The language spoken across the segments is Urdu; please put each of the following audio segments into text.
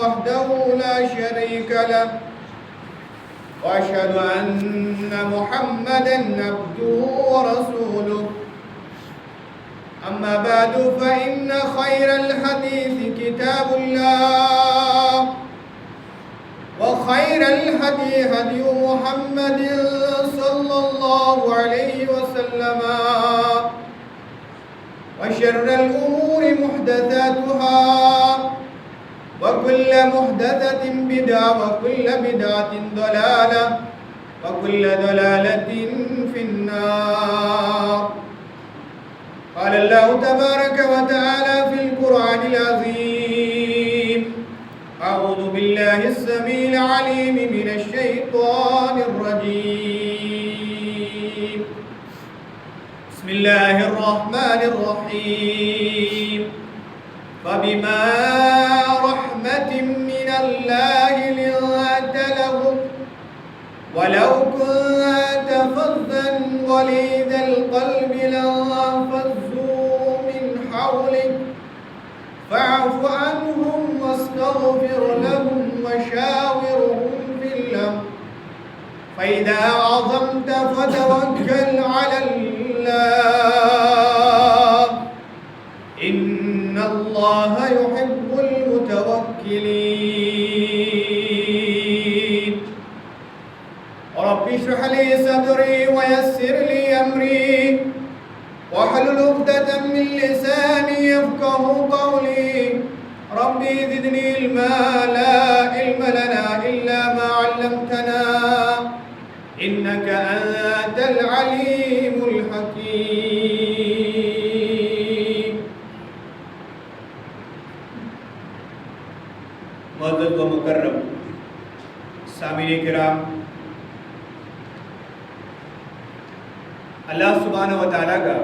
وحده لا شريك له وأشهد أن محمدا عبده ورسوله أما بعد فإن خير الحديث كتاب الله وخير الهدي هدي محمد صلى الله عليه وسلم وشر الأمور محدثاتها وكل محدثة بدعة وكل بدعة ضلالة وكل ضلالة في النار. قال الله تبارك وتعالى في القرآن العظيم: أعوذ بالله السميع العليم من الشيطان الرجيم. بسم الله الرحمن الرحيم. فبما رحمة من الله لنت لهم ولو كنت فظا غليظ القلب لانفضوا من حولك فاعف عنهم واستغفر لهم وشاورهم في الأمر فإذا عظمت فتوكل على الله إن الله يحب المتوكلين. رب اشرح لي صدري ويسر لي أمري واحلل عقدة من لساني يفقهوا قولي. ربي زدني علما لا علم لنا إلا ما علمتنا إنك أنت العليم الحكيم. معزز و مکرم سامعین کرام، اللہ سبحانہ و تعالیٰ کا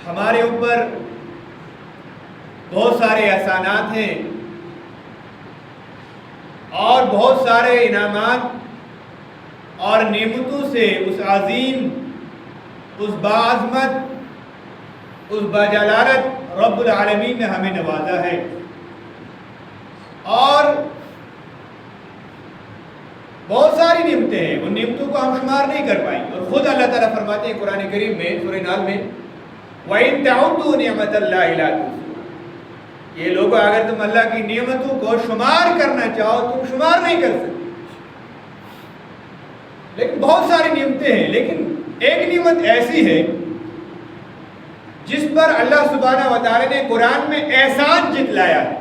ہمارے اوپر بہت سارے احسانات ہیں اور بہت سارے انعامات اور نعمتوں سے اس عظیم، اس باعظمت، اس باجلالت رب العالمین نے ہمیں نوازا ہے، اور بہت ساری نعمتیں ہیں، ان نعمتوں کو ہم شمار نہیں کر پائیں. اور خود اللہ تعالیٰ فرماتے ہیں قرآن کریم میں سورہ نحل میں: وَإِن تَعُدُّوا نِعْمَتَ اللَّهِ لَا تُحْصُوهَا. یہ لوگوں، اگر تم اللہ کی نعمتوں کو شمار کرنا چاہو تم شمار نہیں کر سکتے. لیکن بہت ساری نعمتیں ہیں، لیکن ایک نعمت ایسی ہے جس پر اللہ سبحانہ و تعالیٰ نے قرآن میں احسان جتلایا ہے.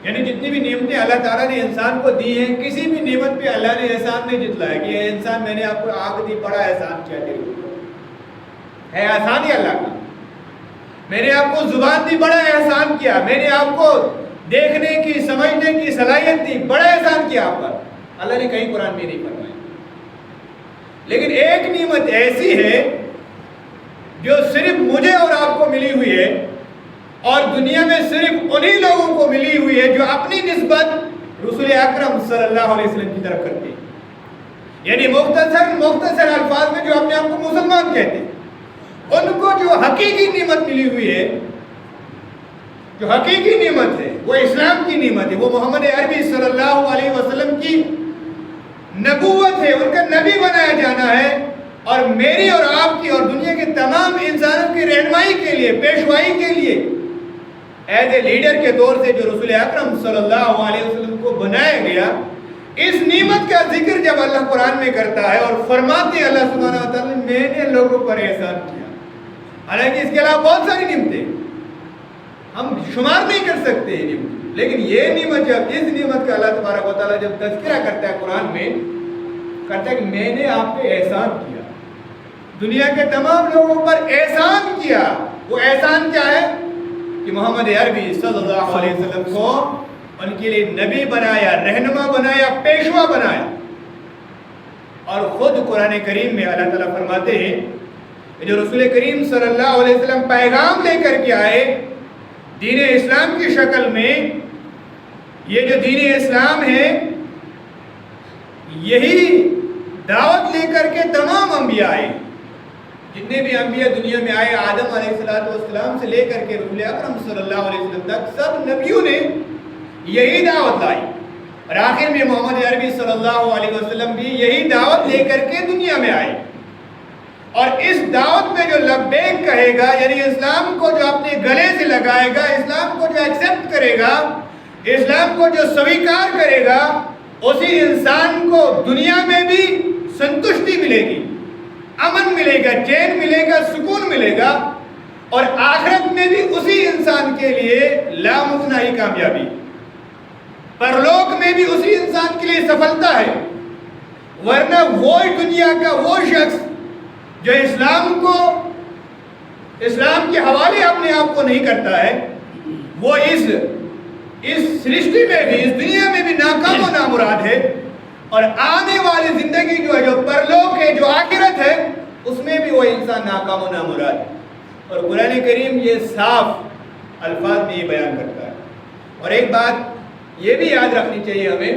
یعنی جتنی بھی نعمتیں اللہ تعالیٰ نے انسان کو دی ہیں، کسی بھی نعمت پہ اللہ نے احسان نہیں جتلایا کہ اے انسان میں نے آپ کو آنکھ دی، بڑا احسان کیا تیرے اوپر ہے. احسان ہی اللہ کا. میں نے آپ کو زبان دی، بڑا احسان کیا. میں نے آپ کو دیکھنے کی، سمجھنے کی صلاحیت دی، بڑا احسان کیا آپ پر. اللہ نے کہیں قرآن میں نہیں فرمایا. لیکن ایک نعمت ایسی ہے جو صرف مجھے اور آپ کو ملی ہوئی ہے، اور دنیا میں صرف انہی لوگوں کو ملی ہوئی ہے جو اپنی نسبت رسول اکرم صلی اللہ علیہ وسلم کی طرف کرتے ہیں. یعنی مختصر الفاظ میں جو اپنے آپ کو مسلمان کہتے ہیں، ان کو جو حقیقی نعمت ملی ہوئی ہے، جو حقیقی نعمت ہے، وہ اسلام کی نعمت ہے، وہ محمد عربی صلی اللہ علیہ وسلم کی نبوت ہے، ان کا نبی بنایا جانا ہے، اور میری اور آپ کی اور دنیا کے تمام انسانوں کی رہنمائی کے لیے، پیشوائی کے لیے، ایز اے لیڈر کے طور سے جو رسول اکرم صلی اللہ علیہ وسلم کو بنایا گیا. اس نعمت کا ذکر جب اللہ قرآن میں کرتا ہے اور فرماتے ہیں اللہ سبحانہ و تعالیٰ میں نے لوگوں پر احسان کیا. حالانکہ اس کے علاوہ بہت ساری نعمتیں ہم شمار نہیں کر سکتے ہیں نعمت، لیکن یہ نعمت، جب اس نعمت کا اللہ تبارک و تعالیٰ جب تذکرہ کرتا ہے قرآن میں، کرتا ہے کہ میں نے آپ پہ احسان کیا، دنیا کے تمام لوگوں پر احسان کیا. وہ احسان کیا ہے کہ محمد عربی صلی اللہ علیہ وسلم کو ان کے لیے نبی بنایا، رہنما بنایا، پیشوا بنایا. اور خود قرآن کریم میں اللہ تعالیٰ فرماتے ہیں کہ جو رسول کریم صلی اللہ علیہ وسلم پیغام لے کر کے آئے دین اسلام کی شکل میں، یہ جو دین اسلام ہے یہی دعوت لے کر کے تمام انبیاء آئے. جتنے بھی انبیاء دنیا میں آئے آدم علیہ السلام سے لے کر کے رسول اکرم صلی اللہ علیہ وسلم تک سب نبیوں نے یہی دعوت لائی، اور آخر میں محمد عربی صلی اللہ علیہ وسلم بھی یہی دعوت لے کر کے دنیا میں آئے۔ اور اس دعوت میں جو لبیک کہے گا، یعنی اسلام کو جو اپنے گلے سے لگائے گا، اسلام کو جو ایکسپٹ کرے گا، اسلام کو جو سویکار کرے گا، اسی انسان کو دنیا میں بھی سنتشٹی ملے گی، امن ملے گا، چین ملے گا، سکون ملے گا، اور آخرت میں بھی اسی انسان کے لیے لامتناہی کامیابی، پرلوک میں بھی اسی انسان کے لیے سفلتا ہے۔ ورنہ وہ دنیا کا وہ شخص جو اسلام کے حوالے اپنے آپ کو نہیں کرتا ہے، وہ اس سرشٹی میں بھی، اس دنیا میں بھی ناکام و نامراد ہے، اور آنے والی زندگی جو ہے، جو پرلوک ہے، جو آخرت ہے، اس میں بھی وہ انسان ناکام و نامراد ہے۔ اور قرآن کریم یہ صاف الفاظ میں یہ بیان کرتا ہے۔ اور ایک بات یہ بھی یاد رکھنی چاہیے ہمیں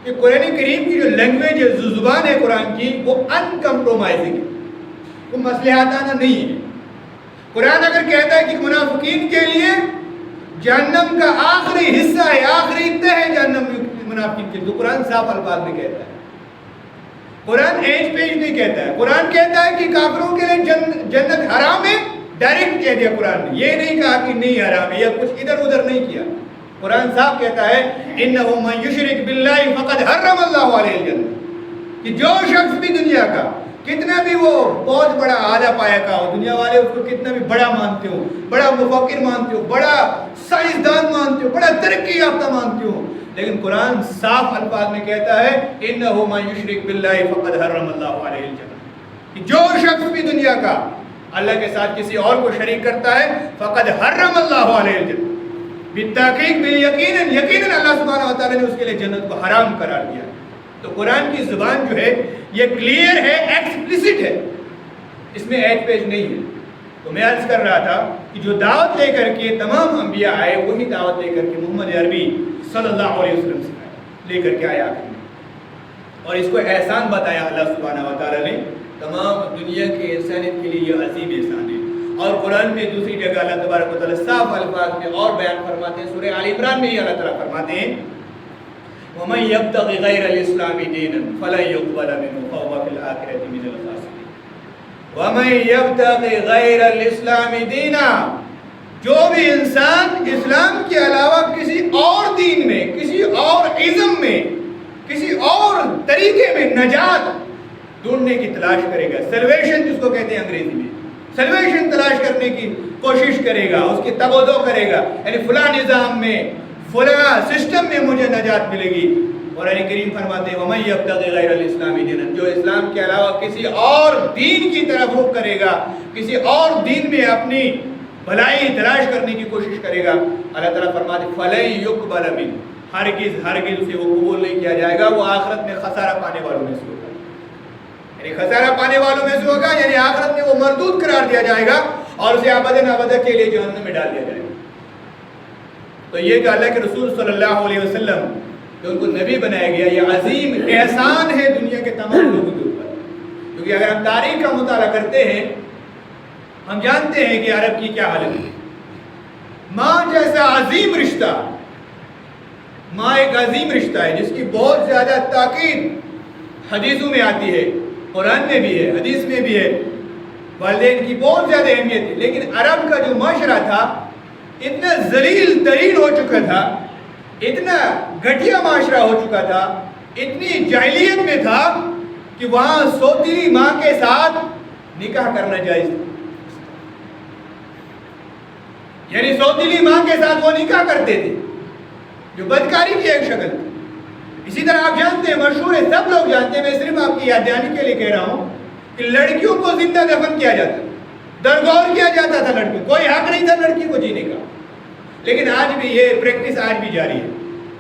کہ قرآن کریم کی جو لینگویج ہے، جو زبان ہے قرآن کی، وہ ان کمپرومائزنگ ہے، وہ مصلحتانہ نہیں ہے۔ قرآن اگر کہتا ہے کہ منافقین کے لیے جہنم کا آخری حصہ ہے، آخری تہ ہے جہنم منافقین کے لیے، تو قرآن صاف الفاظ میں کہتا ہے۔ قرآن ایج پیج نہیں کہتا ہے۔ قرآن کہتا ہے کہ کافروں کے لیے جنت حرام ہے، ڈائریکٹ کہہ دیا قرآن نے، یہ نہیں کہا کہ نہیں حرام ہے یا کچھ ادھر ادھر نہیں کیا۔ قرآن صاحب کہتا ہے انه من یشرک باللہ فقد حرم اللہ علیہ الجنہ، کہ جو شخص بھی دنیا کا کتنا بھی وہ بہت بڑا اعلیٰ پایا کا ہو، دنیا والے اس کو کتنا بھی بڑا مانتے ہو، بڑا مفکر مانتے ہو، بڑا سائنسدان مانتے ہو، بڑا ترقی یافتہ مانتے ہو، لیکن قرآن صاف الفاظ میں کہتا ہے انه من یشرک باللہ فقد حرم اللہ علیہ الجنہ، کہ جو شخص بھی دنیا کا اللہ کے ساتھ کسی اور کو شریک کرتا ہے، فقد حرم اللہ علیہ الجنہ، بالتحقیق بالیقین، یقیناً اللہ سبحانہ وتعالی نے اس کے لیے جنت کو حرام قرار دیا۔ تو قرآن کی زبان جو ہے یہ کلیئر ہے، ایکسپلیسٹ ہے، اس میں ایج پیج نہیں ہے۔ تو میں عرض کر رہا تھا کہ جو دعوت لے کر کے تمام انبیاء آئے، وہی دعوت لے کر کے محمد عربی صلی اللہ علیہ وسلم سے لے کر کے آیا، اور اس کو احسان بتایا اللہ سبحانہ وتعالی نے تمام دنیا کے انسانیت کے لیے، یہ عظیم احسان ہے۔ اور قرآن میں دوسری جگہ اللہ تبارک و تعالی صاف الفاظ میں اور بیان فرماتے ہیں، سورہ آل عمران میں ہی اللہ تعالیٰ فرماتے ہیں وَمَن يَبْتَغِ غَيْرَ الْإِسْلَامِ دِينًا فَلَن يُقْبَلَ مِنْهُ وَهُوَ فِي الْآخِرَةِ مِنَ الْخَاسِرِينَ۔ وَمَن يَبْتَغِ غَيْرَ الْإِسْلَامِ دِينًا، جو بھی انسان اسلام کے علاوہ کسی اور دین میں، کسی اور ازم میں، کسی اور طریقے میں نجات ڈھونڈنے کی تلاش کرے گا، سیلویشن جس کو کہتے ہیں انگریزی میں، سیلویشن تلاش کرنے کی کوشش کرے گا، اس کی تگ و دو کرے گا، یعنی فلاں نظام میں، فلاں سسٹم میں مجھے نجات ملے گی۔ قرآن کریم فرماتے ہیں وَمَن يَبْتَغِ غَيْرَ الْإِسْلَامِ دِينًا، جو اسلام کے علاوہ کسی اور دین کی طرف رخ کرے گا، کسی اور دین میں اپنی بھلائی تلاش کرنے کی کوشش کرے گا، اللہ تعالیٰ فرماتے ہیں فَلَن يُقْبَلَ مِنْهُ، ہرگز اسے وہ قبول نہیں کیا جائے گا، وہ آخرت میں خسارہ پانے والوں میں سے ہوگا، یعنی خسارہ پانے والوں میں سے ہوگا، یعنی آخرت میں وہ مردود قرار دیا جائے گا اور اسے ابداً ابد کے لیے جہنم میں ڈال دیا جائے گا۔ تو یہ کہ اللہ کے رسول صلی اللہ علیہ وسلم جو ان کو نبی بنایا گیا، یہ عظیم احسان ہے دنیا کے تمام لوگوں کے اوپر، کیونکہ اگر ہم تاریخ کا مطالعہ کرتے ہیں ہم جانتے ہیں کہ عرب کی کیا حالت ہے۔ ماں جیسا عظیم رشتہ، ماں ایک عظیم رشتہ ہے جس کی بہت زیادہ تاکید حدیثوں میں آتی ہے، قرآن میں بھی ہے، حدیث میں بھی ہے، والدین کی بہت زیادہ اہمیت ہے۔ لیکن عرب کا جو معاشرہ تھا اتنا ذلیل ترین ہو چکا تھا، اتنا گھٹیا معاشرہ ہو چکا تھا، اتنی جاہلیت میں تھا کہ وہاں سوتیلی ماں کے ساتھ نکاح کرنا جائز تھا، یعنی سوتیلی ماں کے ساتھ وہ نکاح کرتے تھے، جو بدکاری کی ایک شکل تھی۔ اسی طرح آپ جانتے ہیں، مشہور ہے، سب لوگ جانتے ہیں، میں صرف آپ کی یاد دہانی کے لیے کہہ رہا ہوں کہ لڑکیوں کو زندہ دفن کیا جاتا، درگور کیا جاتا تھا، لڑکی کوئی حق نہیں تھا لڑکی کو جینے کا۔ لیکن آج بھی یہ پریکٹس آج بھی جاری ہے،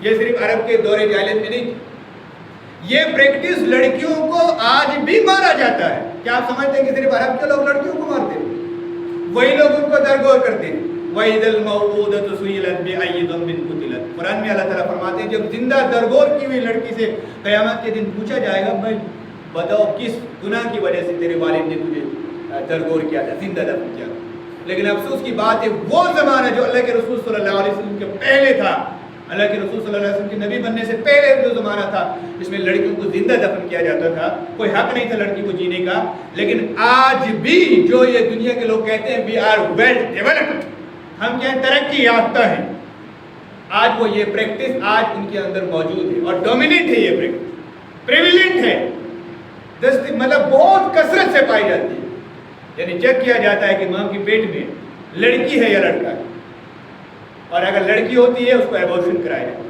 یہ صرف عرب کے دور جاہلیت میں نہیں تھی، یہ پریکٹس لڑکیوں کو آج بھی مارا جاتا ہے۔ کیا آپ سمجھتے ہیں کہ صرف عرب کے لوگ لڑکیوں کو مارتے ہیں؟ وہی لوگ ان کو درگور کرتے ہیں۔ وَإِذَا الْمَوْءُودَةُ سُئِلَتْ بِأَيِّ ذَنبٍ قُتِلَتْ، قرآن میں اللہ تعالیٰ فرماتے ہیں جب زندہ درگور کی ہوئی لڑکی سے قیامت کے دن پوچھا جائے گا بھائی بتاؤ کس گناہ کی وجہ سے تیرے والد نے تجھے درگور کیا تھا، زندہ دفن کیا تھا. لیکن افسوس کی بات ہے وہ زمانہ جو اللہ کے رسول صلی اللہ علیہ وسلم کے پہلے تھا، اللہ کے رسول صلی اللہ علیہ وسلم کے نبی بننے سے پہلے جو زمانہ تھا جس میں لڑکیوں کو زندہ دفن کیا جاتا تھا، کوئی حق نہیں تھا لڑکی کو جینے کا. لیکن آج بھی جو یہ دنیا کے لوگ کہتے ہیں وی آر ویل ڈیولپڈ، ہم کیا ترقی یافتہ ہیں، آج وہ یہ پریکٹس آج ان کے اندر موجود ہے اور ڈومینیٹ ہے، یہ پریکٹس پریویلنٹ ہے، مطلب بہت کثرت سے پائی جاتی ہے. یعنی چیک کیا جاتا ہے کہ ماں کے پیٹ میں لڑکی ہے یا لڑکا ہے، اور اگر لڑکی ہوتی ہے اس کو ایبورشن کرایا جاتا ہے،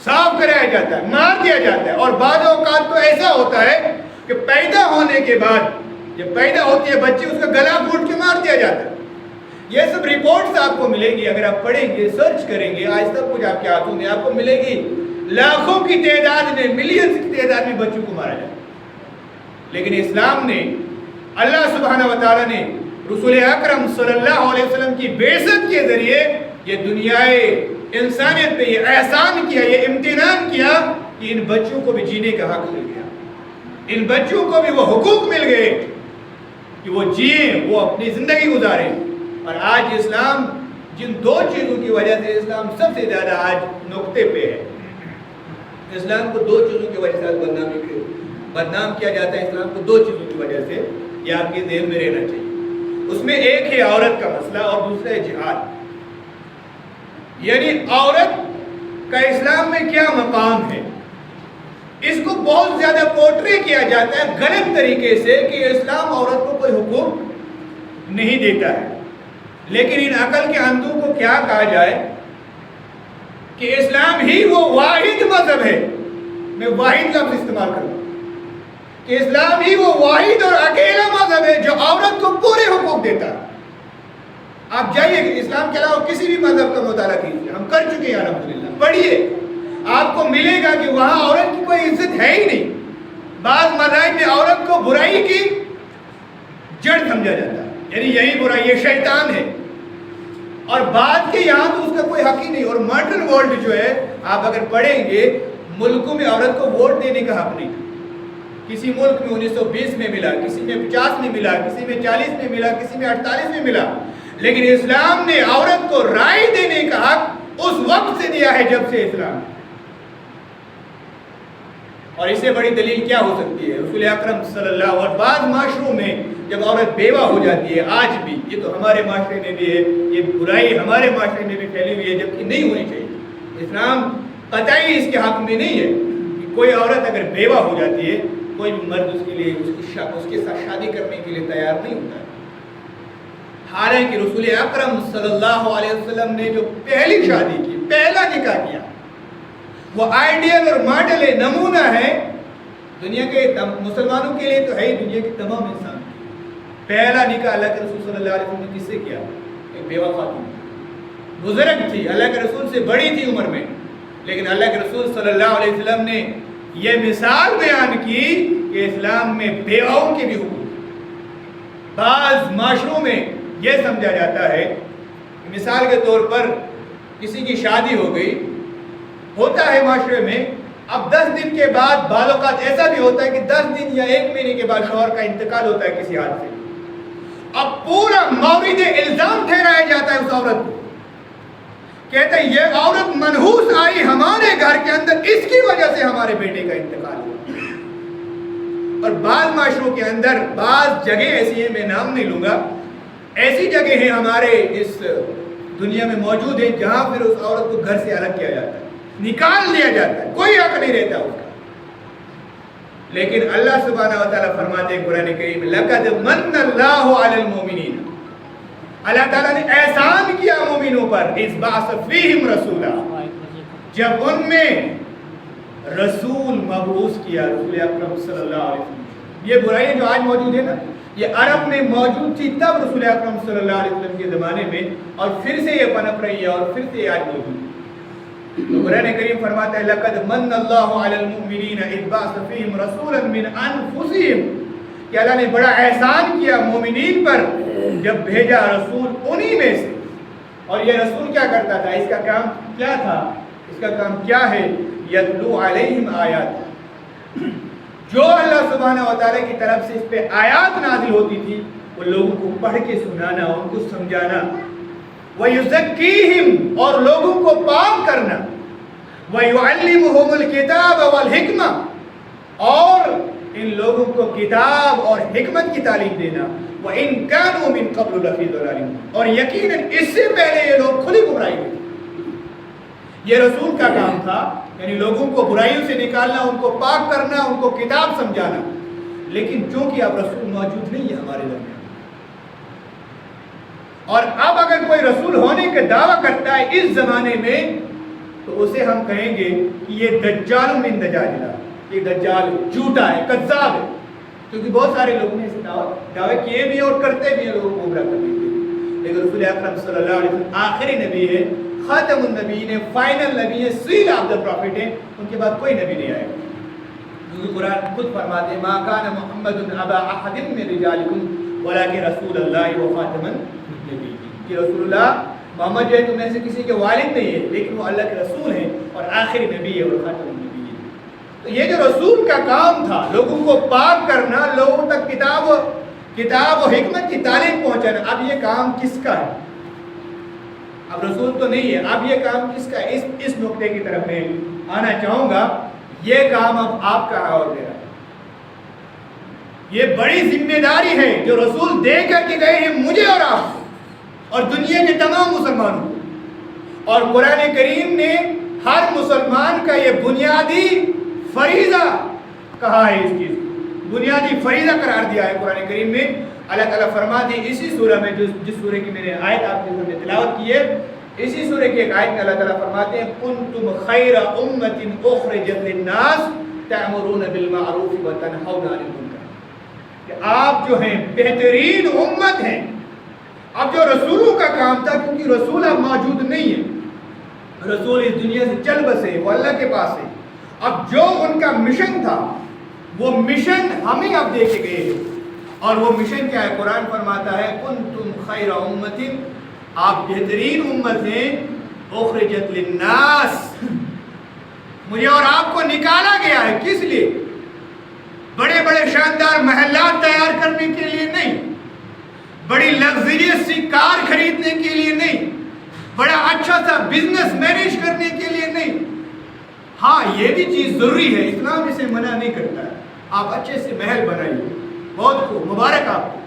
صاف کرایا جاتا ہے، مار دیا جاتا ہے. اور بعض اوقات تو ایسا ہوتا ہے کہ پیدا ہونے کے بعد جب پیدا ہوتی ہے بچی اس کا گلا گھونٹ کے مار دیا جاتا ہے. یہ سب رپورٹس آپ کو ملیں گی، اگر آپ پڑھیں گے سرچ کریں گے آج تک کچھ آپ کے ہاتھوں میں آپ کو ملے گی. لاکھوں کی تعداد میں، ملینز کی تعداد میں بچوں کو مارا جاتا ہے. لیکن اسلام نے، اللہ سبحانہ و تعالیٰ نے رسول اکرم صلی اللہ علیہ وسلم کی بعثت کے ذریعے یہ دنیائے انسانیت پہ یہ احسان کیا، یہ امتنان کیا کہ ان بچوں کو بھی جینے کا حق مل گیا، ان بچوں کو بھی وہ حقوق مل گئے کہ وہ جئیں، وہ اپنی زندگی گزاریں. اور آج اسلام جن دو چیزوں کی وجہ سے اسلام سب سے زیادہ آج نقطے پہ ہے، اسلام کو دو چیزوں کی وجہ سے بدنام کیا جاتا ہے. اسلام کو دو چیزوں کی وجہ سے، یہ آپ کے ذہن میں رہنا چاہیے. اس میں ایک ہے عورت کا مسئلہ اور دوسرا ہے جہاد. یعنی عورت کا اسلام میں کیا مقام ہے، اس کو بہت زیادہ پورٹری کیا جاتا ہے غلط طریقے سے کہ اسلام عورت کو کوئی حقوق نہیں دیتا ہے. لیکن ان عقل کے اندھوں کو کیا کہا جائے کہ اسلام ہی وہ واحد مذہب ہے، میں واحد لفظ استعمال کروں کہ اسلام ہی وہ واحد اور اکیلا مذہب ہے جو عورت کو پورے حقوق دیتا ہے. آپ جائیے کہ اسلام کے علاوہ کسی بھی مذہب کا مطالعہ کیجیے، ہم کر چکے ہیں الحمدللہ، پڑھیے، آپ کو ملے گا کہ وہاں عورت کی کوئی عزت ہے ہی نہیں. بعض مذاہب میں عورت کو برائی کی جڑ سمجھا جاتا ہے، یعنی یہی برائی، یہ شیطان ہے. اور بعد کے یہاں تو اس کا کوئی حق ہی نہیں. اور ماڈرن ورلڈ جو ہے آپ اگر پڑھیں گے، ملکوں میں عورت کو ووٹ دینے کا حق نہیں. کسی ملک میں 1920 میں ملا، کسی میں 50 میں ملا، کسی میں 40 میں ملا، کسی میں 48 میں ملا. لیکن اسلام نے عورت کو رائے دینے کا حق اس وقت سے دیا ہے جب سے اسلام. اور اس سے بڑی دلیل کیا ہو سکتی ہے؟ رسول اکرم صلی اللہ علیہ وسلم. اور بعض معاشروں میں جب عورت بیوہ ہو جاتی ہے، آج بھی یہ تو ہمارے معاشرے میں بھی ہے، یہ برائی ہمارے معاشرے میں بھی پھیلی ہوئی ہے جبکہ نہیں ہونی چاہیے. اسلام قطعی اس کے حق میں نہیں ہے کہ کوئی عورت اگر بیوہ ہو جاتی ہے، کوئی بھی مرد اس کے لیے اس کے ساتھ شادی کرنے کے لیے تیار نہیں ہوتا ہے. حالانکہ رسول اکرم صلی اللہ علیہ وسلم نے جو پہلی شادی کی، پہلا نکاح کیا، وہ آئیڈیل اور ماڈل نمونہ ہے دنیا کے مسلمانوں کے لیے تو ہے ہی، دنیا کے تمام انسان. پہلا نکاح اللہ کے رسول صلی اللہ علیہ وسلم نے کس سے کیا؟ ایک بیوہ خاتون، بزرگ تھی، اللہ کے رسول سے بڑی تھی عمر میں، لیکن اللہ کے رسول صلی اللہ علیہ وسلم نے یہ مثال بیان کی کہ اسلام میں بیواؤں کے بھی حقوق. بعض معاشروں میں یہ سمجھا جاتا ہے کہ مثال کے طور پر کسی کی شادی ہو گئی، ہوتا ہے معاشرے میں، اب 10 دن کے بعد بعض اوقات ایسا بھی ہوتا ہے کہ 10 دن یا 1 مہینے کے بعد شوہر کا انتقال ہوتا ہے کسی حادثے سے. اب پورا مورد الزام ٹھہرایا جاتا ہے اس عورت کو، کہتے ہیں یہ عورت منحوس آئی ہمارے گھر کے اندر، اس کی وجہ سے ہمارے بیٹے کا انتقال ہوا. اور بعض معاشروں کے اندر بعض جگہ ایسی ہیں، میں نام نہیں لوں گا، ایسی جگہ ہیں ہمارے اس دنیا میں موجود ہیں جہاں پھر اس عورت کو گھر سے الگ کیا جاتا ہے، نکال دیا جاتا ہے، کوئی حق نہیں رہتا اس کا. لیکن اللہ سبحانہ و تعالیٰ فرماتے ہیں قرآن کریم لَقَدْ مَنَّ اللَّهُ عَلَى الْمُؤْمِنِينَ، اللہ تعالیٰ نے احسان کیا مومنوں پر، اِذْ بَعَثَ فِيهِمْ رَسُولًا، جب ان میں رسول مبعوث کیا، رسول اکرم صلی اللہ علیہ وسلم. یہ برائیاں جو آج موجود ہیں نا، یہ عرب میں موجود تھی تب رسول اکرم صلی اللہ علیہ وسلم کے زمانے میں، اور پھر سے یہ پنپ رہی ہے اور پھر سے یہ آج موجود ہے. تو قرآن کریم فرماتا ہے لَقَدْ مَنَّ اللَّهُ عَلَى الْمُؤْمِنِينَ إِذْ بَعَثَ فِيهِمْ رَسُولًا مِنْ أَنفُسِهِمْ، کہ اللہ نے بڑا احسان کیا مومنین پر جب بھیجا رسول انہی میں سے. اور یہ رسول کیا کرتا تھا؟ اس کا کام کیا تھا؟ اس کا کام کیا ہے؟ یتلو علیہم آیات، جو اللہ سبحانہ و تعالیٰ کی طرف سے اس پہ آیات نازل ہوتی تھی وہ لوگوں کو پڑھ کے سنانا، ان کو سمجھانا، وَيُزَكِّيهِمْ اور لوگوں کو پاک کرنا، وَيُعَلِّمُهُمُ الْكِتَابَ وَالْحِكْمَةَ اور ان لوگوں کو کتاب اور حکمت کی تعلیم دینا، وَإِن كَانُوا مِن قَبْلُ لَفِي ضَلَالٍ اور یقیناً اس سے پہلے یہ لوگ کھلی گمراہی میں تھے۔ یہ رسول کا کام تھا، یعنی لوگوں کو برائیوں سے نکالنا، ان کو پاک کرنا، ان کو کتاب سمجھانا، لیکن چونکہ اب رسول موجود نہیں ہے ہمارے درمیان، اور اب اگر کوئی رسول ہونے کا دعویٰ کرتا ہے اس زمانے میں تو اسے ہم کہیں گے کہ یہ دجال من دجاجلہ، یہ دجال جھوٹا ہے، کذاب ہے، کیونکہ بہت سارے لوگوں نے اسے دعوے کیے بھی اور کرتے بھی ہیں لوگوں کو گمراہ کرنے کے لیے، لیکن رسول اکرم صلی اللہ علیہ وسلم آخری نبی ہے، خاتم النبیین ہے، فائنل نبی ہے، سیل آف دا پروفٹ ہے، ان کے بعد کوئی نبی نہیں آئے گا، کیونکہ قرآن خود فرماتے ہیں ما کان محمد ابا احد من رجالکم ولکن رسول اللہ و خاتم النبیین، کہ رسول اللہ محمد جو ہے تم میں سے کسی کے والد نہیں ہے لیکن وہ اللہ کے رسول ہیں اور آخری نبی ہے اور خاتم النبی ہے۔ تو یہ جو رسول کا کام تھا لوگوں کو پاک کرنا، لوگوں تک کتاب و حکمت کی تعلیم پہنچانا، اب یہ کام کس کا ہے؟ اب رسول تو نہیں ہے، اب یہ کام کس کا ہے؟ اس نقطے کی طرف میں آنا چاہوں گا، یہ کام اب آپ کا اور میرا ہے، یہ بڑی ذمہ داری ہے جو رسول دے کر کے گئے ہیں مجھے اور آپ کو اور دنیا کے تمام مسلمانوں کو، اور قرآن کریم نے ہر مسلمان کا یہ بنیادی فریضہ کہا ہے، اس چیز بنیادی فریضہ قرار دیا ہے قرآن کریم میں۔ اللہ تعالیٰ فرماتے ہیں اسی سورہ میں جس سورہ کی میں نے آیت آپ کے سامنے تلاوت کی ہے، اسی سورہ کی ایک آیت میں اللہ تعالیٰ فرماتے ہیں کنتم خیر امۃ اخرجت للناس تأمرون بالمعروف وتنہون عن المنکر، کہ آپ جو ہیں بہترین امت ہیں۔ اب جو رسولوں کا کام تھا، کیونکہ رسول اب موجود نہیں ہے، رسول اس دنیا سے چل بسے، وہ اللہ کے پاس ہے، اب جو ان کا مشن تھا وہ مشن ہمیں اب دے کے گئے ہیں، اور وہ مشن کیا ہے؟ قرآن فرماتا ہے کنتم خیر امۃ، آپ بہترین امت ہیں، اخرجت للناس، مجھے اور آپ کو نکالا گیا ہے، کس لیے؟ بڑے بڑے شاندار محلات تیار کرنے کے لیے نہیں، بڑی لگزریس سی کار خریدنے کے لیے نہیں، بڑا اچھا سا بزنس مینیج کرنے کے لیے نہیں۔ ہاں یہ بھی چیز ضروری ہے، اسلام اسے منع نہیں کرتا ہے، آپ اچھے سے محل بنائیے، بہت خوب، مبارک آپ کو،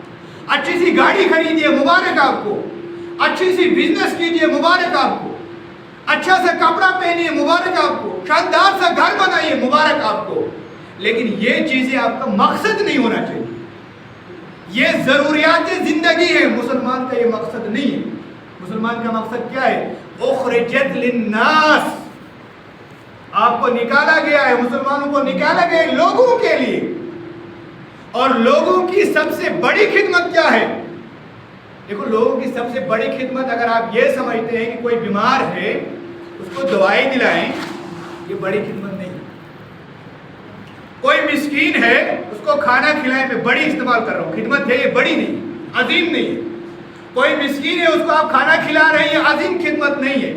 اچھی سی گاڑی خریدیے، مبارک آپ کو، اچھی سی بزنس کیجیے، مبارک آپ کو، اچھا سا کپڑا پہنیے، مبارک آپ کو، شاندار سا گھر بنائیے، مبارک آپ کو، لیکن یہ چیزیں آپ کا مقصد نہیں ہونا چاہیے، یہ ضروریات زندگی ہے، مسلمان کا یہ مقصد نہیں ہے۔ مسلمان کا مقصد کیا ہے؟ اخرجت للناس، آپ کو نکالا گیا ہے، مسلمانوں کو نکالا گیا ہے لوگوں کے لیے، اور لوگوں کی سب سے بڑی خدمت کیا ہے؟ دیکھو لوگوں کی سب سے بڑی خدمت، اگر آپ یہ سمجھتے ہیں کہ کوئی بیمار ہے اس کو دوائی دلائیں، یہ بڑی خدمت نہیں۔ کوئی مسکین ہے اس کو کھانا کھلائیں، میں بڑی استعمال کر رہا ہوں، خدمت ہے یہ، بڑی نہیں، عظیم نہیں ہے۔ کوئی مسکین ہے اس کو آپ کھانا کھلا رہے ہیں، یہ عظیم خدمت نہیں ہے۔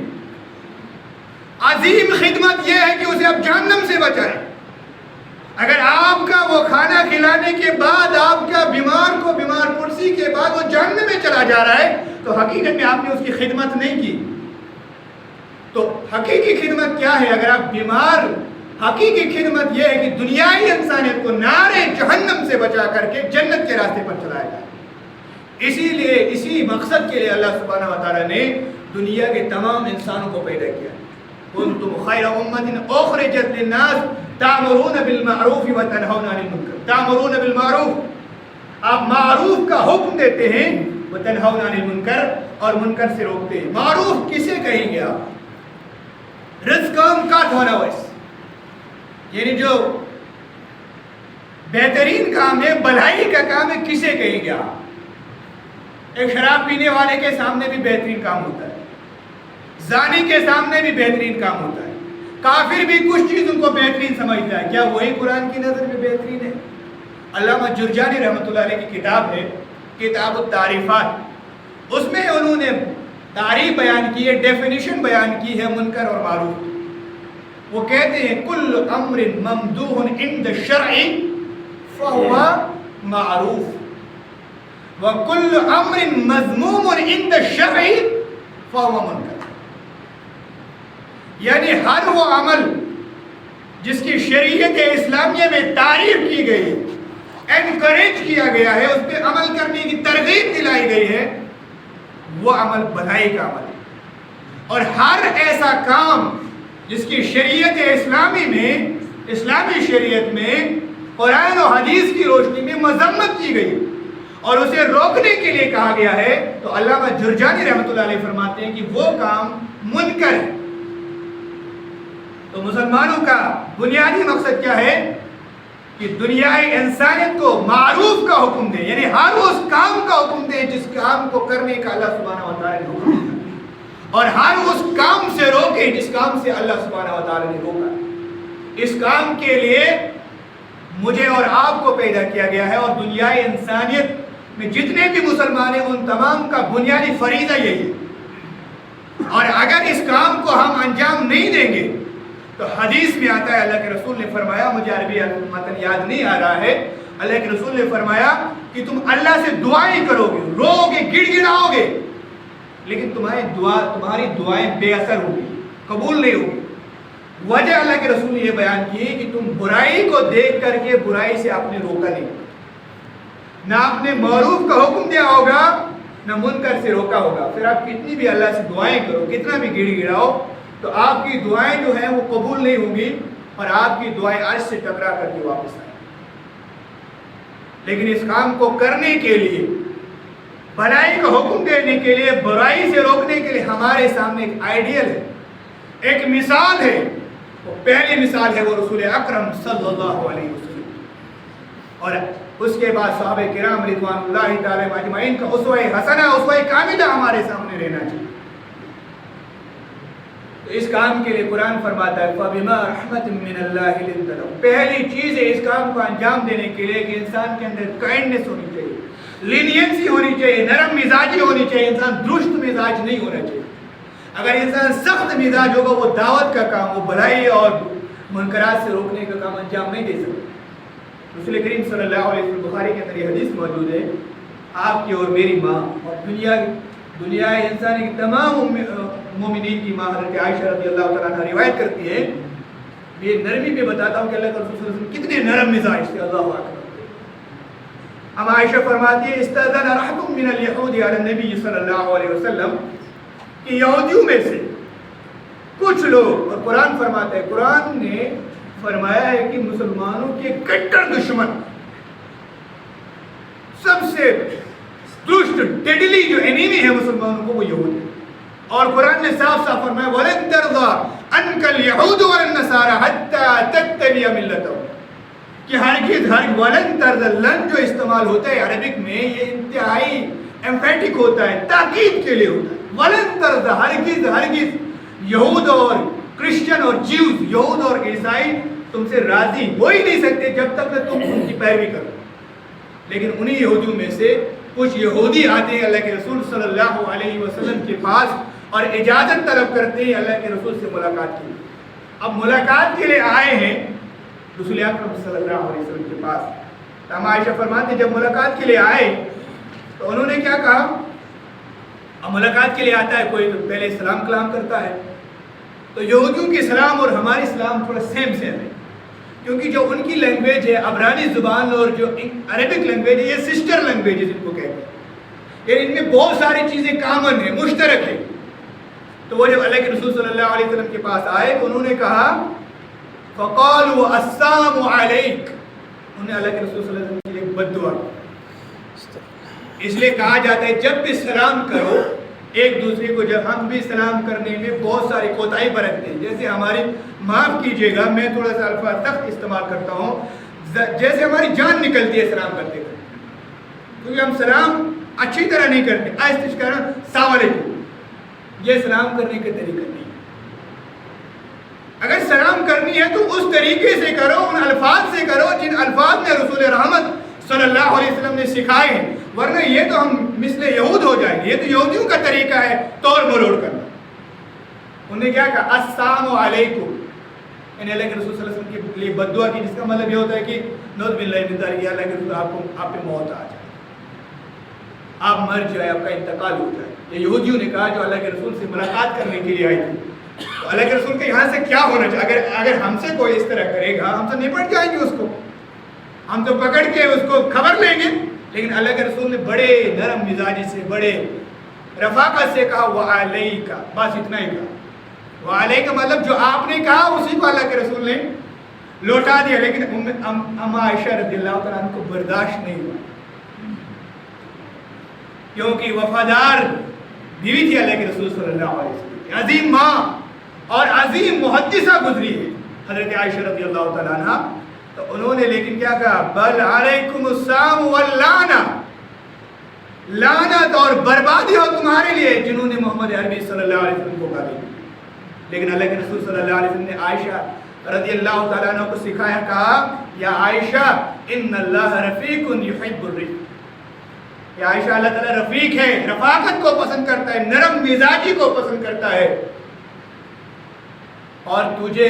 عظیم خدمت یہ ہے کہ اسے آپ جہنم سے بچائیں۔ اگر آپ کا وہ کھانا کھلانے کے بعد آپ کا بیمار کو بیمار پرسی کے بعد وہ جہنم میں چلا جا رہا ہے تو حقیقت میں آپ نے اس کی خدمت نہیں کی۔ تو حقیقی خدمت کیا ہے؟ اگر آپ بیمار، حقیقی خدمت یہ ہے کہ دنیائی انسانیت کو نار جہنم سے بچا کر کے جنت کے راستے پر چلائے گا۔ اسی لیے اسی مقصد کے لیے اللہ سبحانہ و تعالیٰ نے دنیا کے تمام انسانوں کو پیدا کیا۔ کنتم خیر امۃ اخرجت للناس تأمرون بالمعروف وتنہون عن المنکر، تأمرون بالمعروف، آپ معروف کا حکم دیتے ہیں، وتنہون عن المنکر، اور منکر سے روکتے ہیں۔ معروف کسے کہیں گے آپ؟ رزقم کات ہونا ویس، یعنی جو بہترین کام ہے، بھلائی کا کام ہے، کسے کہیں گے آپ؟ ایک شراب پینے والے کے سامنے بھی بہترین کام ہوتا ہے، زانی کے سامنے بھی بہترین کام ہوتا ہے، کافر بھی کچھ چیز ان کو بہترین سمجھتا ہے، کیا وہی قرآن کی نظر میں بہترین ہے؟ علامہ جرجانی رحمۃ اللہ علیہ کی کتاب ہے کتاب التعریفات، اس میں انہوں نے تعریف بیان کی ہے، ڈیفینیشن بیان کی ہے منکر اور معروف۔ وہ کہتے ہیں کل امر ممدوح عند الشرع فَهُوَ مَعْرُوف وَكُلُّ أَمْرٍ مَذْمُومٌ عِنْدَ الشَّرْعِ فَهُوَ مُنْکَرٌ. یعنی ہر وہ عمل جس کی شریعت اسلامیہ میں تعریف کی گئی ہے، انکریج کیا گیا ہے، اس پہ عمل کرنے کی ترغیب دلائی گئی ہے، وہ عمل بھلائی کا عمل ہے. اور ہر ایسا کام جس کی شریعت اسلامی میں، اسلامی شریعت میں قرآن و حدیث کی روشنی میں مذمت کی گئی اور اسے روکنے کے لیے کہا گیا ہے، تو علامہ جرجانی رحمۃ اللہ علیہ فرماتے ہیں کہ وہ کام منکر ہے. تو مسلمانوں کا بنیادی مقصد کیا ہے کہ دنیائے انسانیت کو معروف کا حکم دے، یعنی ہر اس کام کا حکم دے جس کام کو کرنے کا اللہ سبحانہ و تعالیٰ نے حکم دیا، اور ہر اس کام سے روکے جس کام سے اللہ سبحانہ و تعالیٰ نے روکا. اس کام کے لیے مجھے اور آپ کو پیدا کیا گیا ہے، اور دنیائے انسانیت میں جتنے بھی مسلمان ہیں ان تمام کا بنیادی فریضہ یہی ہے. اور اگر اس کام کو ہم انجام نہیں دیں گے تو حدیث میں آتا ہے، اللہ کے رسول نے فرمایا، مجھے عربی متن یاد نہیں آ رہا ہے، اللہ کے رسول نے فرمایا کہ تم اللہ سے دعائیں کرو گے، رو گے، گڑ گڑاؤ گے، لیکن تمہاری دعائیں بے اثر ہوگی، قبول نہیں ہوگی. وجہ اللہ کے رسول نے یہ بیان کی کہ تم برائی کو دیکھ کر کے برائی سے آپ نے روکا نہیں، نہ آپ نے معروف کا حکم دیا ہوگا، نہ منکر سے روکا ہوگا. پھر آپ کتنی بھی اللہ سے دعائیں کرو، کتنا بھی گڑ گڑاؤ، تو آپ کی دعائیں جو ہیں وہ قبول نہیں ہوں گی اور آپ کی دعائیں عرش سے ٹکرا کر کے واپس آئیں. لیکن اس کام کو کرنے کے لیے، بھلائی کا حکم دینے کے لیے، برائی سے روکنے کے لیے ہمارے سامنے ایک آئیڈیل ہے، ایک مثال ہے. وہ پہلی مثال ہے وہ رسول اکرم صلی اللہ علیہ وسلم، اور اس کے بعد صحابہ کرام رضوان اللہ تعالی اجمعین کا اسوہ حسنہ، اسوہ کاملہ ہمارے سامنے رہنا چاہیے. اس کام کے لیے قرآن فرماتا ہے فَبِمَا رَحْمَةٍ مِّنَ اللَّهِ لِنْتَ لَهُمْ. پہلی چیز ہے اس کام کو انجام دینے کے لیے کہ انسان کے اندر کائنڈنس ہونی چاہیے، لینینسی ہونی چاہیے، نرم مزاجی ہونی چاہیے. انسان درست مزاج نہیں ہونا چاہیے. اگر انسان سخت مزاج ہوگا وہ دعوت کا کام، وہ بھلائی اور منکرات سے روکنے کا کام انجام نہیں دے سکتا. رسول کریم صلی اللہ علیہ وسلم بخاری کے اندر یہ حدیث موجود ہے، آپ کی اور میری ماں اور دنیا انسانی کی تمام مومنین کی ماں حضرت عائشہ رضی اللہ تعالیٰ عنہ روایت کرتی ہے. یہ نرمی پہ بتاتا ہوں کہ اللہ کے رسول صلی اللہ علیہ وسلم کتنے نرم مزاج تھے. اللہ اکبر. ہم عائشہ فرماتی ہے استاذن رحم من الیہود علی النبی صلی اللہ علیہ وسلم، کہ یہودیوں میں سے کچھ لوگ، اور قرآن فرماتا ہے، قرآن نے فرمایا ہے کہ مسلمانوں کے کٹر دشمن، سب سے دشت ڈیڈلی جو اینیمی ہے مسلمانوں کو وہ یہود ہے. اور قرآن نے صاف صاف فرمایا وَلَن تَرْضَى عَنْكَ الْيَهُودُ وَلَا النَّصَارَى حَتَّى تَتَّبِعَ مِلَّتَهُمْ، کہ ہرگز وَلَن تَرْضَى، لن جو استعمال ہوتا ہے عربک میں یہ انتہائی ایمفیٹک ہوتا ہے، تاکید کے لیے ہوتا ہے. وَلَن تَرْضَى، ہرگز یہود اور کرسچن اور جیوز، یہود اور عیسائی تم سے راضی ہو ہی نہیں سکتے جب تک کہ تم ان کی پیروی کرو. لیکن انہی یہودیوں میں سے کچھ یہودی آتے ہیں اللہ کے رسول صلی اللہ علیہ وسلم کے پاس اور اجازت طلب کرتے ہیں اللہ کے رسول سے ملاقات کے لیے. اب ملاقات کے لیے آئے ہیں رسول اکرم صلی اللہ علیہ وسلم کے پاس. ہم عائشہ فرماتے ہیں جب ملاقات کے لیے آئے تو انہوں نے کیا کہا؟ اب ملاقات کے لیے آتا ہے کوئی تو پہلے سلام کلام کرتا ہے. تو یہودیوں کے سلام اور ہماری سلام تھوڑا سیم ہے، کیونکہ جو ان کی لینگویج ہے عبرانی زبان اور جو عربک لینگویج ہے یہ سسٹر لینگویج ان کو کہتے ہیں، یعنی ان میں بہت ساری چیزیں کامن ہیں، مشترک ہیں. تو وہ جب اللہ کے رسول صلی اللہ علیہ وسلم کے پاس آئے تو انہوں نے کہا فَقَالُوا السَّلَامُ عَلَيْكَ، انہوں نے اللہ کے رسول صلی اللہ علیہ وسلم کے لیے بد دعا. اس لیے کہا جاتا ہے جب بھی سلام کرو ایک دوسرے کو، جب ہم بھی سلام کرنے میں بہت ساری کوتاہی برتتے ہیں، جیسے ہماری، معاف کیجئے گا میں تھوڑا سا الفاظ سخت استعمال کرتا ہوں، جیسے ہماری جان نکلتی ہے سلام کرتے کرتے، کیونکہ ہم سلام اچھی طرح نہیں کرتے، آہستہ کہنا السلام علیکم، یہ سلام کرنے کا طریقہ نہیں. اگر سلام کرنی ہے تو اس طریقے سے کرو، ان الفاظ سے کرو جن الفاظ میں رسول رحمت صلی اللہ علیہ وسلم نے سکھائے ہیں، ورنہ یہ تو ہم مثل یہود ہو جائیں گے. یہ تو یہودیوں کا طریقہ ہے توڑ مروڑ کرنا. انہوں نے کیا کہا السلام علیکم، یعنی اللہ کے رسول صلی اللہ علیہ وسلم کے لیے بد دعا کی، جس کا مطلب یہ ہوتا ہے کہ نعوذ باللہ من ذالک، اللہ کے رسول آپ پہ موت آ جائے، آپ مر جائے، آپ کا انتقال ہو جائے۔ یہ یہودیوں نے کہا جو اللہ کے رسول سے ملاقات کرنے کے لیے آئی تھی، تو اللہ کے رسول کے یہاں سے کیا ہونا چاہیے؟ اگر ہم سے کوئی اس طرح کرے گا ہم تو نپٹ جائیں گے، اس کو ہم تو پکڑ کے اس کو خبر لیں گے۔ لیکن اللہ کے رسول نے بڑے نرم مزاجی سے، بڑے رفاقت سے کہا وعلیکا، بس اتنا ہی کہا۔ وعلیکا مطلب جو آپ نے کہا اسی کو اللہ کے رسول نے لوٹا دیا، لیکن اما عائشہ رضی اللہ تعالیٰ عنہ کو برداشت نہیں ہوا، کیونکہ وفادار بیوی تھی اللہ کے رسول صلی اللہ علیہ وسلم، عظیم ماں اور عظیم محدثہ گزری ہے حضرت عائشہ رضی اللہ تعالیٰ عنہ۔ تو انہوں نے لیکن کیا کہا؟ بل علیکم السلام واللعنہ، لعنت اور بربادی ہو تمہارے لیے جنہوں نے محمد عربی صلی اللہ علیہ وسلم کو گالی دی۔ لیکن اللہ کے رسول صلی اللہ علیہ وسلم نے عائشہ رضی اللہ تعالیٰ عنہ کو سکھایا، کہا یا عائشہ ان اللہ رفیق یحب الرفق، یا عائشہ اللہ تعالیٰ رفیق ہے، رفاقت کو پسند کرتا ہے، نرم مزاجی کو پسند کرتا ہے، اور تجھے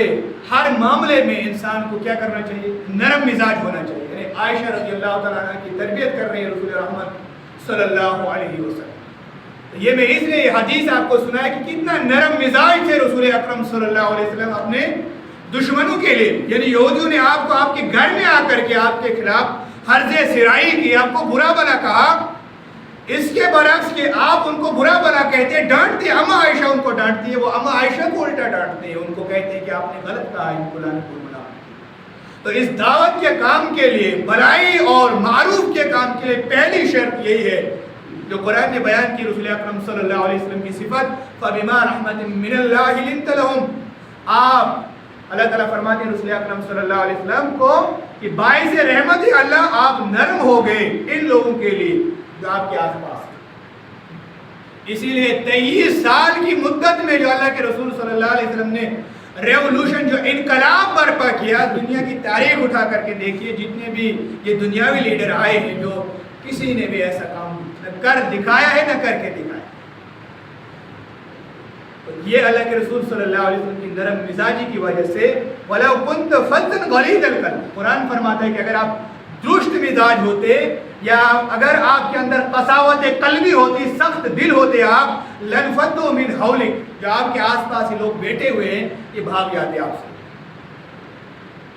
ہر معاملے میں انسان کو کیا کرنا چاہیے؟ نرم مزاج ہونا چاہیے۔ یعنی عائشہ رضی اللہ تعالیٰ عنہ کی تربیت کر رہی ہے رسول رحمت صلی اللہ علیہ وسلم۔ یہ میں اس لیے یہ حدیث آپ کو سنا ہے کہ کتنا نرم مزاج تھے رسول اکرم صلی اللہ علیہ وسلم اپنے دشمنوں کے لیے۔ یعنی یہودیوں نے آپ کو آپ کے گھر میں آ کر کے آپ کے خلاف حرز سرائی کی، آپ کو برا بلا کہا، اس کے برعکس کہ آپ ان کو برا بلا کہتے ہیں، ڈانٹتے ہیں، اما عائشہ ان کو ڈانٹتی ہے، وہ اما عائشہ کو الٹا ڈانٹتے ہیں، ان کو کہتے ہیں کہ آپ نے غلط کہا، ان کو لعنت بنا۔ تو اس دعوت کے کام کے لیے، بھلائی اور معروف کے کام کے لیے پہلی شرط یہی ہے جو قرآن نے بیان کی رسول اکرم صلی اللہ علیہ وسلم کی صفت، فَبِمَا رَحْمَةٍ مِّنَ اللَّهِ لِنْتَ لَهُمْ، آپ اللہ تعالیٰ فرماتے ہیں رسول اکرم صلی اللہ علیہ وسلم کو کہ باعث رحمت اللہ آپ نرم ہو گئے ان لوگوں کے لیے جو آپ کے آس پاس ہیں۔ اسی لیے 23 سال کی مدت میں جو اللہ کے رسول صلی اللہ علیہ وسلم نے ریولوشن، جو انقلاب برپا کیا، دنیا کی تاریخ اٹھا کر کے دیکھیے، جتنے بھی یہ دنیاوی لیڈر آئے ہیں جو کسی نے بھی ایسا کام نہ کر دکھایا ہے، نہ کر کے دکھایا۔ یہ اللہ کے رسول صلی اللہ علیہ وسلم کی نرم مزاجی کی وجہ سے، وَلَوْ كُنْتَ فَظًّا غَلِيظَ الْقَلْبِ، قرآن فرماتا ہے کہ اگر آپ درست مزاج ہوتے یا اگر آپ کے اندر قساوت قلبی ہوتی، سخت دل ہوتے آپ، لَنْفَضُّوا مِنْ حَوْلِكَ، جو آپ کے آس پاس ہی لوگ بیٹھے ہوئے ہیں یہ بھاگ جاتے آپ سے۔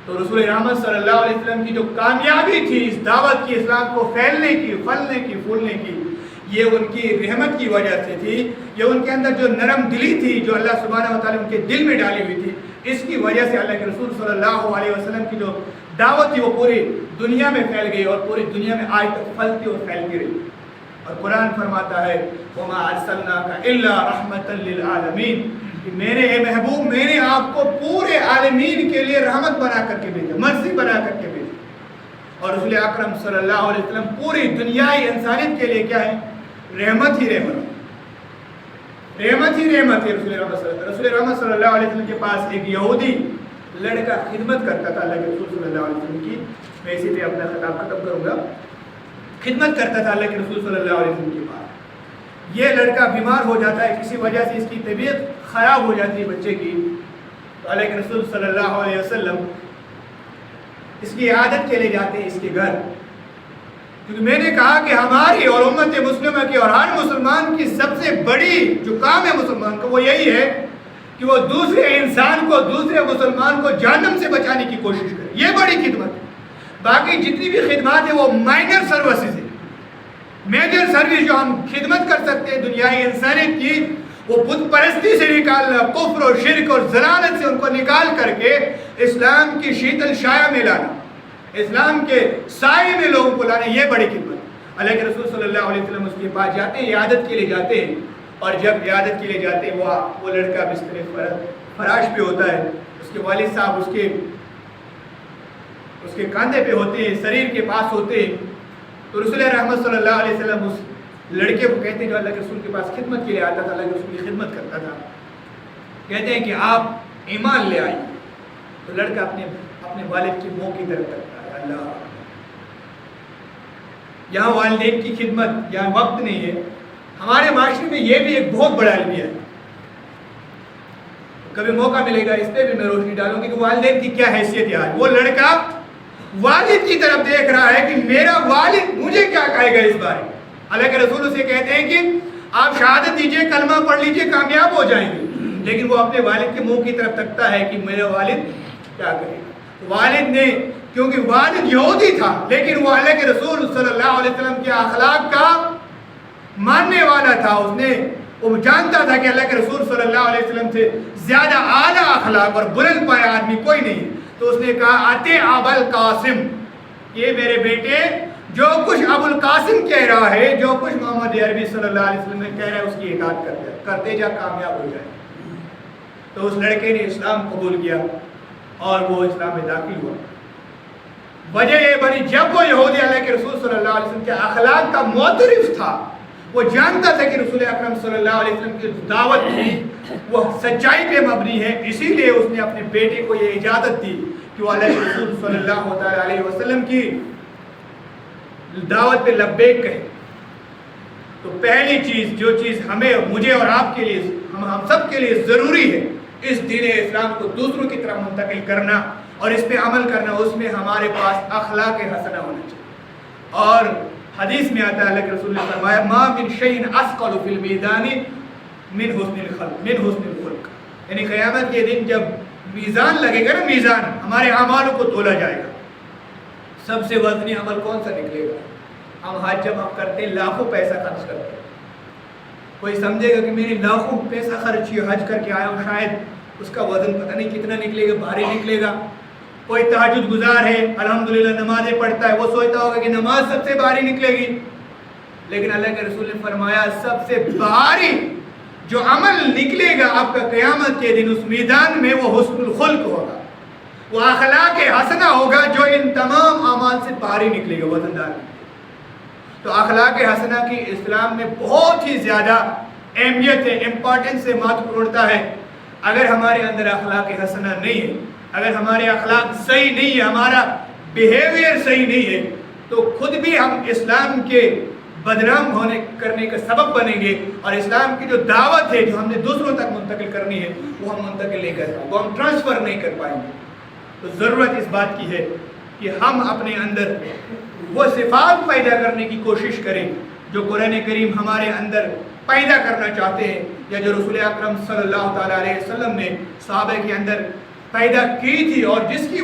تو رسول رحمت صلی اللہ علیہ وسلم کی جو کامیابی تھی اس دعوت کی، اسلام کو پھیلنے کی، پھلنے کی، پھولنے کی، یہ ان کی رحمت کی وجہ سے تھی، یہ ان کے اندر جو نرم دلی تھی جو اللہ سبحانہ وتعالی ان کے دل میں ڈالی ہوئی تھی، اس کی وجہ سے اللہ کے رسول صلی اللہ علیہ وسلم کی جو دعوت تھی وہ پوری دنیا میں پھیل گئی اور پوری دنیا میں آج تک پھلتی اور پھیلتی رہی۔ اور قرآن فرماتا ہے وَمَا أَرْسَلْنَاكَ إِلَّا رَحْمَةً لِّلْعَالَمِينَ، کہ میرے اے محبوب، میں نے آپ کو پورے عالمین کے لیے رحمت بنا کر کے بھیجا، مرضی بنا کر کے بھیجا۔ اور رسول اکرم صلی اللہ علیہ وسلم پوری دنیائی انسانیت کے لیے کیا ہے؟ رحمت ہی رحمت، رحمت ہی رحمت ہے۔ رسول رحمت صلی اللہ علیہ وسلم کے پاس ایک یہودی لڑکا خدمت کرتا تھا اللہ کے رسول صلی اللہ علیہ وسلم کی، میں اسی پہ اپنا خطاب ختم کروں گا۔ خدمت کرتا تھا اللہ کے رسول صلی اللہ علیہ وسلم کے پاس، یہ لڑکا بیمار ہو جاتا ہے، کسی وجہ سے اس کی طبیعت خراب ہو جاتی ہے بچے کی، تو اللہ کے رسول صلی اللہ علیہ وسلم اس کی عادت کے لے جاتے ہیں اس کے گھر، کیونکہ میں نے کہا کہ ہماری اور امت مسلمہ کی اور ہر مسلمان کی سب سے بڑی جو کام ہے مسلمان کا وہ یہی ہے کہ وہ دوسرے انسان کو، دوسرے مسلمان کو جہنم سے بچانے کی کوشش کرے، یہ بڑی خدمت ہے۔ باقی جتنی بھی خدمات ہیں وہ مائنر سروسز ہیں، میجر سروس جو ہم خدمت کر سکتے ہیں دنیای انسانیت کی، وہ بت پرستی سے نکالنا، کفر و شرک اور ضلالت سے ان کو نکال کر کے اسلام کی شیتل شایہ میں لانا، اسلام کے سائے میں لوگوں کو لانا، یہ بڑی خدمت۔ اللہ کے رسول صلی اللہ علیہ وسلم اس کے پاس جاتے ہیں، عیادت کے لیے جاتے ہیں، اور جب عیادت کے لیے جاتے ہیں وہ لڑکا بستر فراش پہ ہوتا ہے، اس کے والد صاحب اس کے کاندھے پہ ہوتے ہیں، سریر کے پاس ہوتے ہیں، تو رسول رحمت صلی اللہ علیہ وسلم اس لڑکے کو کہتے ہیں جو اللہ کے رسول کے پاس خدمت کے لیے آتا تھا، اللہ کے رسول کی خدمت کرتا تھا، کہتے ہیں کہ آپ ایمان لے آئیے۔ تو لڑکا اپنے والد کی منہ کی طرف کرتا ہے، اللہ، یہاں والدین کی خدمت یہاں وقت نہیں ہے، ہمارے معاشرے میں یہ بھی ایک بہت بڑا المیہ ہے۔ کبھی موقع ملے گا اس پہ بھی میں روشنی ڈالوں گی کہ والدین کی کیا حیثیت ہے آج۔ وہ لڑکا والد کی طرف دیکھ رہا ہے کہ میرا والد مجھے کیا کہے گا اس بارے میں۔ اللہ کے رسول اسے کہتے ہیں کہ آپ شہادت دیجئے، کلمہ پڑھ لیجئے، کامیاب ہو جائیں گے، لیکن وہ اپنے والد کے منہ کی طرف تکتا ہے کہ میرا والد کیا کرے گا۔ والد نے، کیونکہ والد یہودی تھا لیکن وہ اللہ کے رسول صلی اللہ علیہ وسلم کے اخلاق کا ماننے والا تھا، وہ جانتا تھا کہ اللہ کے رسول صلی اللہ علیہ وسلم سے زیادہ اعلیٰ اخلاق اور بلند پایا آدمی کوئی نہیں، تو اس نے کہا آتے ابو القاسم، یہ میرے بیٹے جو کچھ ابو القاسم کہہ رہا ہے، جو کچھ محمد عربی صلی اللہ علیہ وسلم نے کہہ رہا ہے اس کی اطاعت کرتے جا، کامیاب ہو جائے۔ تو اس لڑکے نے اسلام قبول کیا اور وہ اسلام میں داخل ہوا۔ وجہ یہ بنی جب وہ یہودی اللہ کے رسول صلی اللہ علیہ وسلم کے اخلاق کا معترف تھا، وہ جانتا تھا کہ رسول اکرم صلی اللہ علیہ وسلم کی دعوت تھی وہ سچائی پہ مبنی ہے، اسی لیے اس نے اپنے بیٹے کو یہ اجازت دی کہ وہ اللہ کے رسول صلی اللہ علیہ وسلم کی دعوت پہ لبیک کہے۔ تو پہلی چیز، جو چیز ہمیں، مجھے اور آپ کے لیے، ہم سب کے لیے ضروری ہے اس دین اسلام کو دوسروں کی طرف منتقل کرنا اور اس پہ عمل کرنا، اس میں ہمارے پاس اخلاق حسنہ ہونا چاہیے۔ اور حدیث میں آتا ہے اللہ کے رسول نے فرمایا ما من شیء اثقل فی المیزان من حسن الخلق، یعنی قیامت کے دن جب میزان لگے گا نا، میزان ہمارے اعمالوں کو تولا جائے گا، سب سے وزنی عمل کون سا نکلے گا؟ ہم حج جب ہم کرتے ہیں لاکھوں پیسہ خرچ کرتے ہیں، کوئی سمجھے گا کہ میں نے لاکھوں پیسہ خرچ کیا حج کر کے آیا ہوں، شاید اس کا وزن پتہ نہیں کتنا نکلے گا، بھاری نکلے گا۔ کوئی تہجد گزار ہے، الحمدللہ نمازیں پڑھتا ہے، وہ سوچتا ہوگا کہ نماز سب سے بھاری نکلے گی، لیکن اللہ کے رسول نے فرمایا سب سے بھاری جو عمل نکلے گا آپ کا قیامت کے دن اس میدان میں، وہ حسن الخلق ہوگا، وہ اخلاق حسنہ ہوگا جو ان تمام اعمال سے بھاری نکلے گا، وزندار۔ تو اخلاق حسنہ کی اسلام میں بہت ہی زیادہ اہمیت ہے، امپورٹنس سے مہتوپورنتا ہے۔ اگر ہمارے اندر اخلاق حسنہ نہیں ہے، اگر ہمارے اخلاق صحیح نہیں ہے، ہمارا بیہیویئر صحیح نہیں ہے، تو خود بھی ہم اسلام کے بدنام کرنے کا سبب بنیں گے، اور اسلام کی جو دعوت ہے جو ہم نے دوسروں تک منتقل کرنی ہے وہ ہم منتقل نہیں کر پائیں گے، وہ ہم ٹرانسفر نہیں کر پائیں گے۔ تو ضرورت اس بات کی ہے کہ ہم اپنے اندر وہ صفات پیدا کرنے کی کوشش کریں جو قرآن کریم ہمارے اندر پیدا کرنا چاہتے ہیں، یا جو رسول اکرم صلی اللہ تعالیٰ علیہ وسلم نے صحابہ کے اندر پیدا کی تھی، اور جس کی